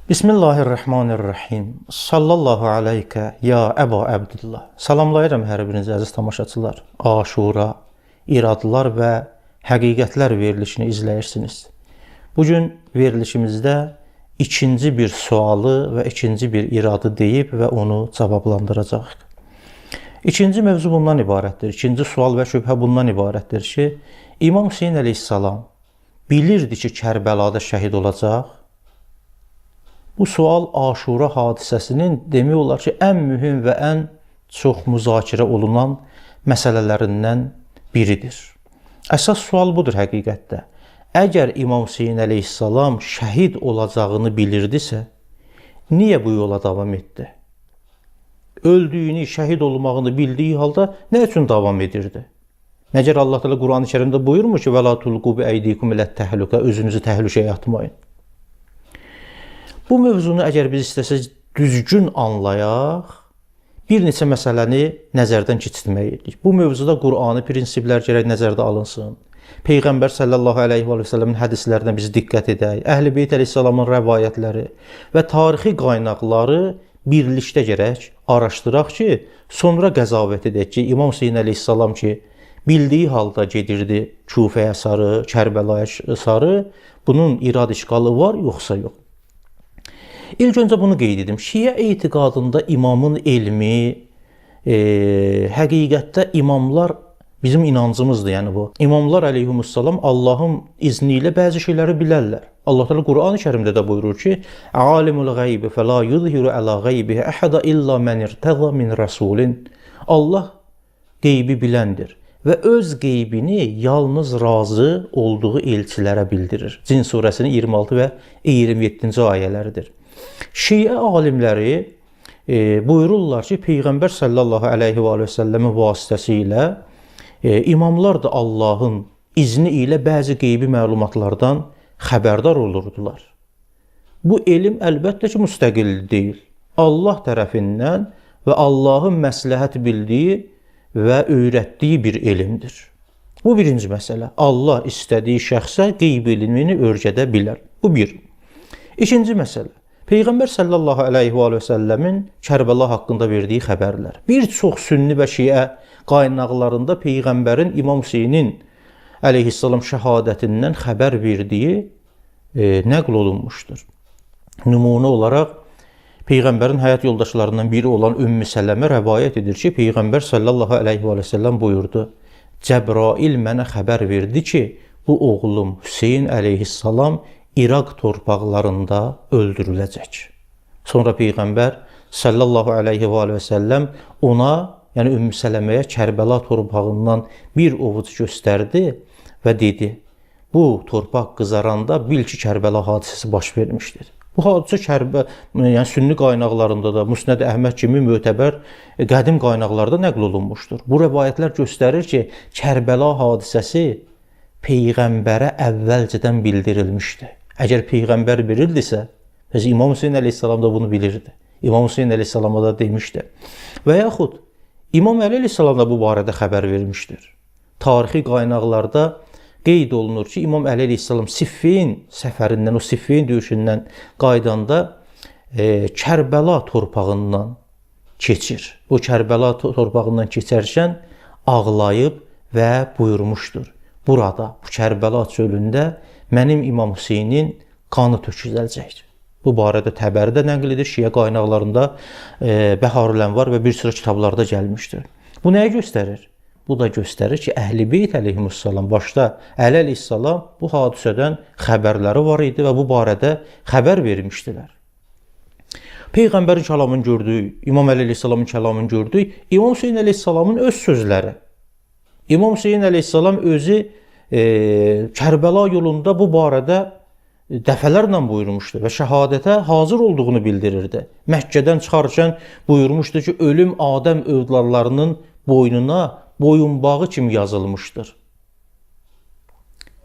Bismillahirrahmanirrahim. Sallallahu aleyke ya Əba Əbdillah. Salamlayıram hər birinizi əziz tamaşaçılar. Aşura, iradlar və həqiqətlər verilişini izləyirsiniz. Bugün verilişimizdə ikinci bir sualı və ikinci bir iradı deyib və onu cavablandıracaq. İkinci mövzu bundan ibarətdir. İkinci sual və şübhə bundan ibarətdir ki, İmam Hüseyin əleyhissalam bilirdi ki, Kərbəlada şəhid olacaq. Bu sual Aşura hadisəsinin demək olar ki, ən mühüm və ən çox müzakirə olunan məsələlərindən biridir. Əsas sual budur həqiqətdə. Əgər İmam Hüseyin əleyhissalam şəhid olacağını bilirdisə, niyə bu yola davam etdi? Öldüyünü, şəhid olmağını bildiyi halda nə üçün davam edirdi? Məgər Allah Teala Quran-ı Kərimdə buyurmur ki, "Və la tulqu bi aydikum ilə təhlükə", özünüzü təhlükəyə atmayın. Bu mövzunu əgər biz istəsək düzgün anlayaq, bir neçə məsələni nəzərdən keçirməliyik. Bu mövzuda Qur'ani prinsiplər gərək nəzərdə alınsın. Peyğəmbər sallallahu əleyhi və səlləmin hədislərinə biz diqqət edək. Əhl-i-Beyt əleyhissalamın rəvayətləri və tarixi qaynaqları birlikdə gərək araşdıraq ki, sonra qəzavət edək ki, İmam Hüseyin əleyhissalam ki, bildiyi halda gedirdi Kufəyə sarı, Kərbəlaya sarı, bunun irad işğalı var, yoxsa yox. İlk öncə bunu qeyd edim. Şiə etiqadında imamın elmi, həqiqətdə imamlar bizim inancımızdır, yəni bu. İmamlar əleyhissalam Allahın izni ilə bəzi şeyləri bilərlər. Allah Teala Quran-ı Kərimdə də buyurur ki: "Alimul gaybi fela yuzhiru ala gaybihi ahada illa men irtaza min rasulin." Allah qeybi biləndir və öz qeybini yalnız razı olduğu elçilərə bildirir. Cin surəsinin 26 və 27-ci ayələridir. Şiə alimləri buyururlar ki, Peyğəmbər sallallahu əleyhi və səlləmin vasitəsilə imamlar da Allahın izni ilə bəzi qeybi məlumatlardan xəbərdar olurdular. Bu elm əlbəttə ki, müstəqil deyil. Allah tərəfindən və Allahın məsləhət bildiyi və öyrətdiyi bir elmdir. Bu birinci məsələ. Allah istədiyi şəxsə qeyb elmini öyrədə bilər. Bu bir. İkinci məsələ. Peyğəmbər sallallahu əleyhi və səlləmin Kərbəla haqqında verdiyi xəbərlər. Bir çox sünni və şiə qaynaqlarında Peyğəmbərin İmam Hüseynin əleyhissalam şəhadətindən xəbər verdiyi nəql olunmuşdur. Nümunə olaraq Peyğəmbərin həyat yoldaşlarından biri olan Ümmü Sələmə rəvayət edir ki, Peyğəmbər sallallahu əleyhi və səlləm buyurdu: "Cəbrail mənə xəbər verdi ki, bu oğlum Hüseyn əleyhissalam İraq torpaqlarında öldürüləcək." Sonra Peyğəmbər sallallahu əleyhi və səlləm ona, yəni Ümmü Sələməyə Kərbəla torpağından bir ovuc göstərdi və dedi: "Bu torpaq qızaranda bil ki, Kərbəla hadisəsi baş vermişdir." Bu hadisə yəni sünni qaynaqlarında da Musnəd Əhməd kimi mötəbər qədim qaynaqlarda nəql olunmuşdur. Bu rəvayətlər göstərir ki, Kərbəla hadisəsi Peyğəmbərə əvvəlcədən bildirilmişdi. Əgər Peyğəmbər bilirdisə, biz İmam Hüseyin əleyhissalam da bunu bilirdi. İmam Hüseyin əleyhissalama da demişdi. Və yaxud İmam Əli əleyhissalam da bu barədə xəbər vermişdir. Tarixi qaynaqlarda qeyd olunur ki, İmam Əli əleyhissalam Siffin səfərindən, o Siffin döyüşündən qaydanda Kərbəla torpağından keçir. O Kərbəla torpağından keçərkən ağlayıb və buyurmuşdur: "Burada, bu Kərbəla çölündə mənim İmam Hüseynin qanı töküləcək." Bu barədə Təbərdə nəql edir, şiə qaynaqlarında Bəharul Ənvar və bir sıra kitablarda gəlmişdir. Bu nəyi göstərir? Bu da göstərir ki, Əhl-i-Beyt əleyhissalam, başda Əli əleyhissalam bu hadisədən xəbərləri var idi və bu barədə xəbər vermişdilər. Peyğəmbərin kəlamını gördük, İmam Əli əleyhissalamın kəlamını gördük, İmam Hüseyin əleyhissalamın öz sözləri. İmam Hüseyin əleyhissalam özü Kərbəla yolunda bu barədə dəfələrlə buyurmuşdu və şəhadətə hazır olduğunu bildirirdi. Məkkədən çıxarkən buyurmuşdu ki, ölüm Adəm övladlarının boynuna boyunbağı kimi yazılmışdır.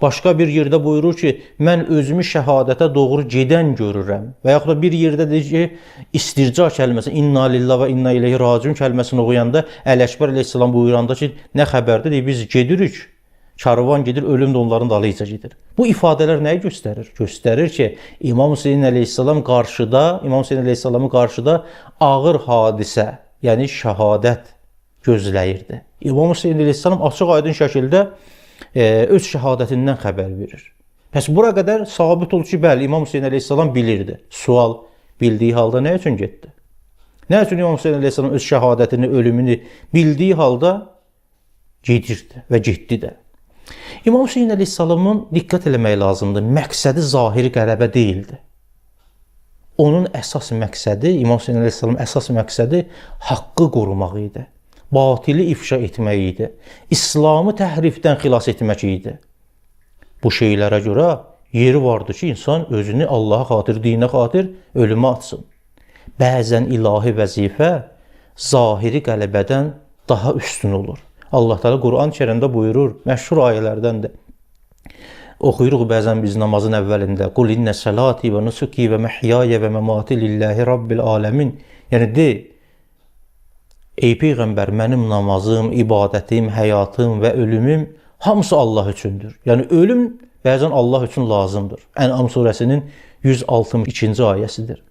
Başqa bir yerdə buyurur ki, mən özümü şəhadətə doğru gedən görürəm. Və yaxud da bir yerdə deyir ki, istirca kəlməsi, inna lillah və inna ileyhi raciun kəlməsini oxuyanda Əl-Əkbər əleyhissalam buyuranda ki, nə xəbərdir? Deyir, biz gedirik Karvan gedir, ölüm də onların dalıyca gedir. Bu ifadələr nəyi göstərir? Göstərir ki, İmam Hüseyin əleyhissalam qarşıda ağır hadisə, yəni şəhadət gözləyirdi. İmam Hüseyin əleyhissalam açıq-aydın şəkildə öz şəhadətindən xəbər verir. Pəs bura qədər sabit olur ki, bəli, İmam Hüseyin əleyhissalam bilirdi. Sual, bildiyi halda nə üçün getdi? Nə üçün İmam Hüseyin əleyhissalam öz şəhadətini, ölümünü bildiyi halda gedirdi və getdi də. İmam Hüseyin əleyhissalamın diqqət eləmək lazımdır. Məqsədi zahiri qələbə deyildi. Onun əsas məqsədi, İmam Hüseyin əleyhissalamın əsas məqsədi haqqı qorumaq idi. Batili ifşa etmək idi. İslamı təhrifdən xilas etmək idi. Bu şeylərə görə yeri vardı ki, insan özünü Allaha xatir, dinə xatir ölümə atsın. Bəzən ilahi vəzifə zahiri qələbədən daha üstün olur. Allah Teala Quran-ı Kərimdə buyurur, məşhur ayələrdən də oxuyuruq bəzən biz namazın əvvəlində. Qul inna salati və nusuki və məhyaya və məmati lillahi rabbil aləmin. Yəni de, ey Peyğəmbər, mənim namazım, ibadətim, həyatım və ölümüm hamısı Allah üçündür. Yəni ölüm bəzən Allah üçün lazımdır. Ən'am surəsinin 162-ci ayəsidir.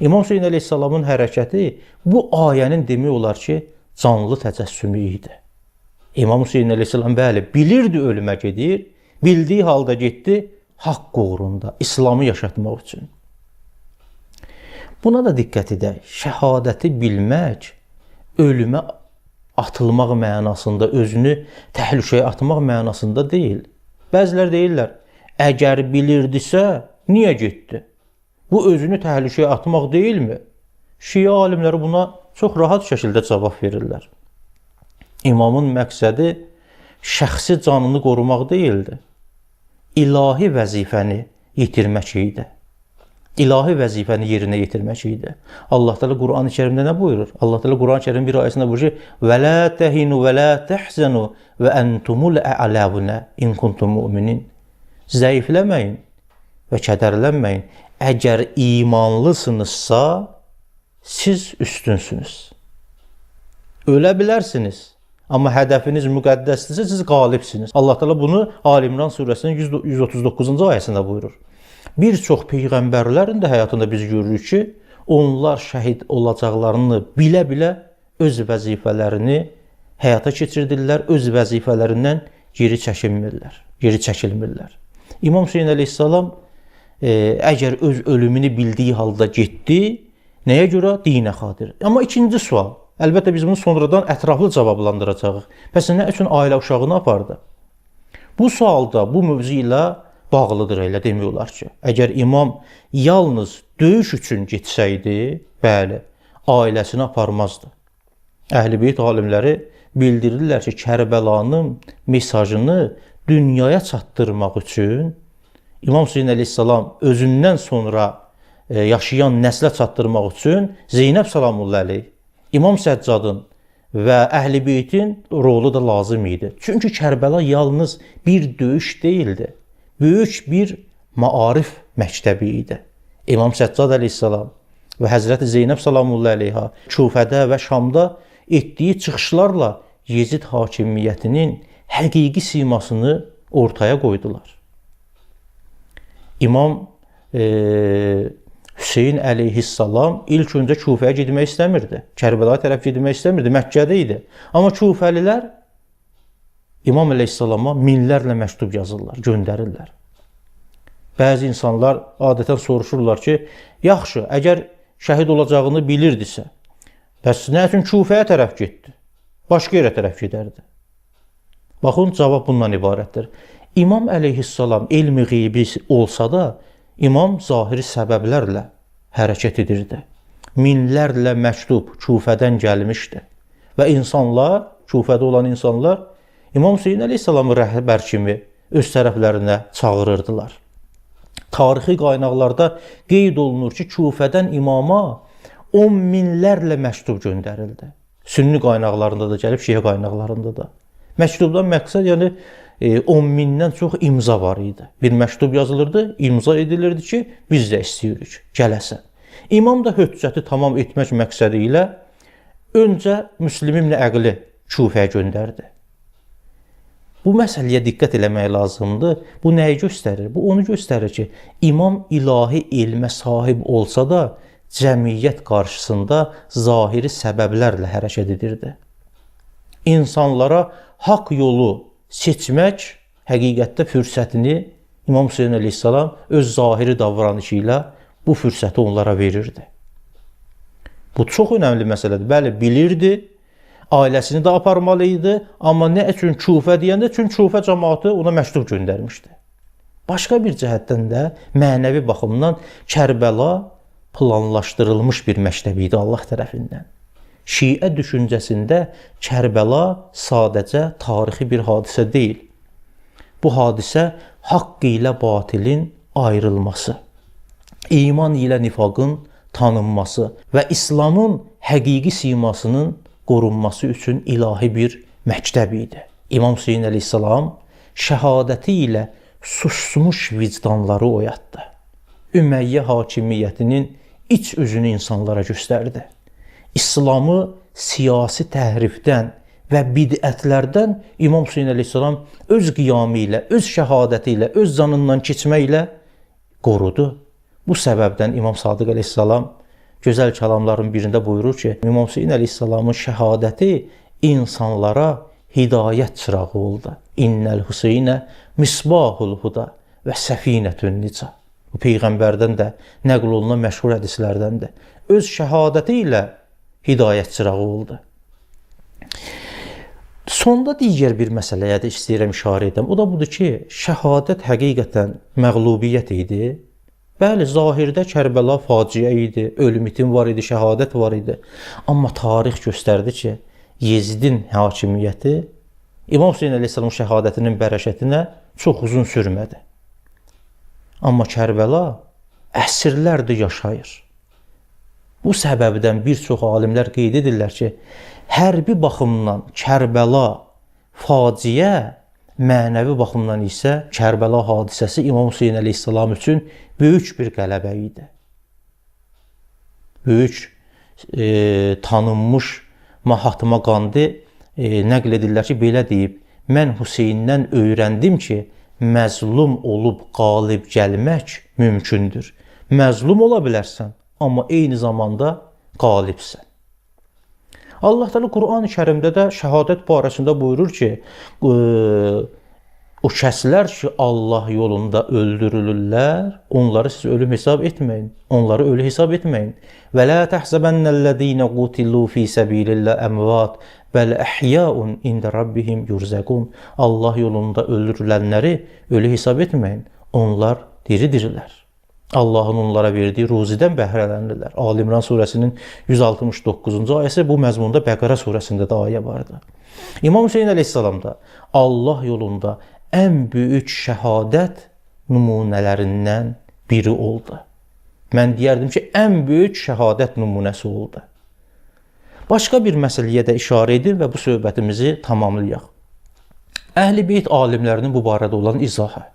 İmam Hüseyin əleyhissalamın hərəkəti bu ayənin demək olar ki, canlı təcəssümü idi. İmam Hüseyin əleyhissalam bəli, bilirdi ölümə gedir, bildiyi halda getdi haqq uğrunda, İslamı yaşatmaq üçün. Buna da diqqət edək. Şəhadəti bilmək, ölümə atılmaq mənasında, özünü təhlükəyə atmaq mənasında deyil. Bəzilər deyirlər, əgər bilirdisə, niyə getdi? Bu özünü təhlükəyə atmaq deyilmi? Şiə alimləri buna çox rahat şəkildə cavab verirlər. İmamın məqsədi şəxsi canını qorumaq deyildi. İlahi vəzifəni yetirmək idi. İlahi vəzifəni yerinə yetirmək idi. Allah Teala Quran-ı Kərimdə nə buyurur? Allah Teala Quran-ı Kərimin bir ayəsində buyurur ki: "Və la tehinu və la tahzanu və entumul a'launa in kuntum mu'minin." Zəifləməyin və kədərlənməyin. Əgər imanlısınızsa, siz üstünsünüz. Ölə bilərsiniz. Amma hədəfiniz müqəddəsdirsə, siz qalibsiniz. Allah Teala bunu Ali İmran surəsinin 139-cu ayəsində buyurur. Bir çox peyğəmbərlərin də həyatında biz görürük ki, onlar şəhid olacaqlarını bilə-bilə öz vəzifələrini həyata keçirdirlər, öz vəzifələrindən geri çəkilmirlər. İmam Hüseyin əleyhissalam əgər öz ölümünü bildiyi halda getdi, nəyə görə? Dinə xatir. Amma ikinci sual. Əlbəttə biz bunu sonradan ətraflı cavablandıracağıq. Bəs nə üçün ailə uşağını apardı? Bu sualda bu mövzu ilə bağlıdır, elə demək olar ki. Əgər imam yalnız döyüş üçün getsəydi, bəli, ailəsini aparmazdı. Əhl-i Beyt alimləri bildirirlər ki, Kərbəlanın mesajını dünyaya çatdırmaq üçün İmam Hüseyin əleyhissalam özündən sonra yaşayan nəslə çatdırmaq üçün Zeynəb salamullah əleyh, İmam Səccadın və Əhl-i Beytin rolu da lazım idi. Çünki Kərbəla yalnız bir döyüş deyildi. Böyük bir maarif məktəbi idi. İmam Səccad əleyhissalam və Həzrəti Zeynəb salamullah əleyha Kufədə və Şamda etdiyi çıxışlarla Yezid hakimiyyətinin həqiqi simasını ortaya qoydular. İmam Hüseyin əleyhissalam ilk öncə Kufəyə getmək istəmirdi. Kərbəlaya tərəf getmək istəmirdi. Məkkədə idi. Amma Kufəlilər İmam əleyhissalama minlərlə məktub yazırlar, göndərirlər. Bəzi insanlar adətən soruşurlar ki, yaxşı, əgər şəhid olacağını bilirdisə, bəs nə üçün Kufəyə tərəf getdi? Başqa yerə tərəf gedərdi. Baxın, cavab bundan ibarətdir. İmam əleyhissalam elmi qeybi olsa da, İmam zahiri səbəblərlə hərəkət edirdi. Minlərlə məktub Kufədən gəlmişdi. Və insanlar, Kufədə olan insanlar, İmam Hüseyin əleyhissalamı rəhbər kimi öz tərəflərinə çağırırdılar. Tarixi qaynaqlarda qeyd olunur ki, Kufədən imama 10 minlərlə məktub göndərildi. Sünni qaynaqlarında da gəlib, şiə qaynaqlarında da. Məktubdan məqsəd, yəni 10 mindən çox imza var idi. Bir məktub yazılırdı, imza edilirdi ki, biz də istəyirik, gələsən. İmam da höccəti tamam etmək məqsədi ilə öncə Müslim ibn Əqili Kufəyə göndərdi. Bu məsələyə diqqət eləmək lazımdır. Bu nəyi göstərir? Bu onu göstərir ki, imam ilahi elmə sahib olsa da, cəmiyyət qarşısında zahiri səbəblərlə hərəkət edirdi. İnsanlara haqq yolu seçmək həqiqətdə fürsətini İmam Hüseyn əleyhissalam öz zahiri davranışı ilə bu fürsəti onlara verirdi. Bu çox önəmli məsələdir. Bəli, bilirdi, ailəsini də aparmalı idi, amma nə üçün Kufə deyəndə, çünki Kufə cəmaatı ona məktub göndərmişdi. Başqa bir cəhətdən də mənəvi baxımdan Kərbəla planlaşdırılmış bir məktəb idi Allah tərəfindən. Şiə düşüncəsində Kərbəla sadəcə tarixi bir hadisə deyil. Bu hadisə haqq ilə batilin ayrılması, iman ilə nifaqın tanınması və İslamın həqiqi simasının qorunması üçün ilahi bir məktəb idi. İmam Hüseyn əleyhissalam şəhadəti ilə susmuş vicdanları oyatdı. Ümeyyə hakimiyyətinin iç üzünü insanlara göstərdi. İslamı siyasi təhrifdən və bidətlərdən İmam Hüseyn əleyhissalam öz qiyamı ilə, öz şəhadəti ilə, öz canından keçməklə qorudu. Bu səbəbdən İmam Sadiq əleyhissalam gözəl kəlamların birində buyurur ki, İmam Hüseyn əleyhissalamın şəhadəti insanlara hidayət çırağı oldu. İnnəl Hüseynə misbahul huda və səfinətün nica. Bu Peyğəmbərdən də nəql olunan məşhur hədislərdəndir. Öz şəhadəti ilə hidayət çırağı oldu. Sonda digər bir məsələyə də istəyirəm işarə edəm. O da budur ki, şəhadət həqiqətən məğlubiyyət idi. Bəli, zahirdə Kərbəla faciə idi, ölüm itim var idi, şəhadət var idi. Amma tarix göstərdi ki, Yezidin hakimiyyəti İmam Hüseyn əleyhissalamın şəhadətinin bərəkətinə çox uzun sürmədi. Amma Kərbəla əsrlərdir yaşayır. Bu səbəbdən bir çox alimlər qeyd edirlər ki, hərbi baxımdan Kərbəla faciə, mənəvi baxımdan isə Kərbəla hadisəsi İmam Hüseyn əleyhissalam üçün böyük bir qələbə idi. Böyük tanınmış Mahatma Gandhi nəql edirlər ki, belə deyib, mən Hüseyndən öyrəndim ki, məzlum olub qalib gəlmək mümkündür. Məzlum ola bilərsən, amma eyni zamanda qalibsən. Allah Teala Quran-ı Kərimdə də şəhadət barəsində buyurur ki, o kəslər ki, Allah yolunda öldürülürlər, onları siz ölüm hesab etməyin. Onları ölü hesab etməyin. Və la tahzabannallazina qutilu fi sabilillah amvat bel ahyaun inde rabbihim yurzaqun. Allah yolunda öldürülənləri ölü hesab etməyin. Onlar diridirlər. Allahın onlara verdiyi ruzidən bəhrələnirlər. Ali İmran surəsinin 169-cu ayəsi, bu məzmunda Bəqərə surəsində də ayə vardı. İmam Hüseyn əleyhissalam da Allah yolunda ən böyük şəhadət nümunələrindən biri oldu. Mən deyərdim ki, ən böyük şəhadət nümunəsi oldu. Başqa bir məsələyə də işarə edin və bu söhbətimizi tamamlayaq. Əhl-i Beyt alimlərinin bu barədə olan izahı.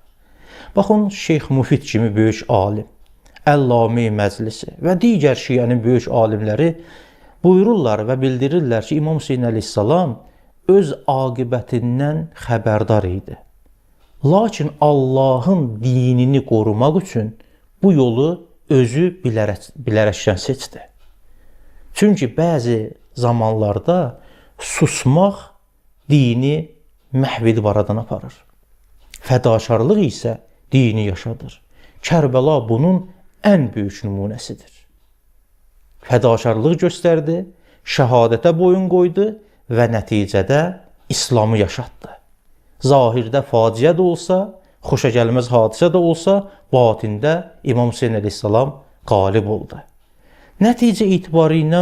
Baxın, Şeyx Müfid kimi böyük alim, Əllami Məclisi və digər şiənin böyük alimləri buyururlar və bildirirlər ki, İmam Hüseyn əleyhissalam öz aqibətindən xəbərdar idi. Lakin Allahın dinini qorumaq üçün bu yolu özü bilərəkdən seçdi. Çünki bəzi zamanlarda susmaq dini məhv edib aradan aparır. Fədakarlıq isə dini yaşadır. Kərbəla bunun ən böyük nümunəsidir. Fədakarlıq göstərdi, şəhadətə boyun qoydu və nəticədə İslamı yaşatdı. Zahirdə faciə də olsa, xoşagəlməz hadisə də olsa, batində İmam Hüseyn əleyhissalam qalib oldu. Nəticə etibarı ilə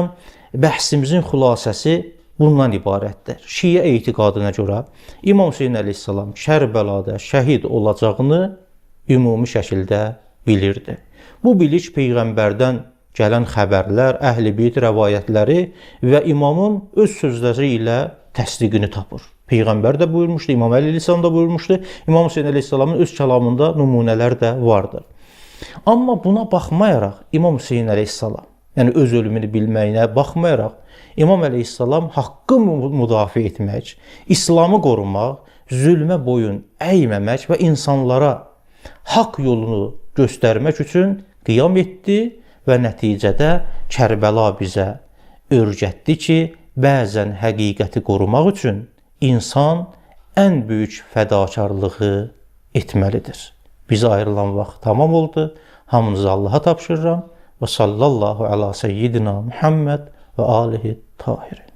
bəhsimizin xülasəsi bundan ibarətdir. Şiə etiqadına görə İmam Hüseyn əleyhissalam Kərbəlada şəhid olacağını ümumi şəkildə bilirdi. Bu biliş Peyğəmbərdən gələn xəbərlər, Əhl-i Beyt rəvayətləri və imamın öz sözləri ilə təsdiqini tapır. Peyğəmbər də buyurmuşdu, İmam Əli əleyhissalam da buyurmuşdu, İmam Hüseyn əleyhissalamın öz kəlamında nümunələr də vardır. Amma buna baxmayaraq İmam Hüseyn əleyhissalam, yəni öz ölümünü bilməyinə baxmayaraq, İmam əleyhissalam haqqı müdafiə etmək, İslamı qorumaq zülmə boyun əyməmək və insanlara haqq yolunu göstərmək üçün qiyam etdi və nəticədə Kərbəla bizə öyrətdi ki, bəzən həqiqəti qorumaq üçün insan ən böyük fədakarlığı etməlidir. Bizə ayrılan vaxt tamam oldu. Hamınızı Allaha tapşırıram. Və sallallahu ala seyyidina Muhammed və alihi tahirin.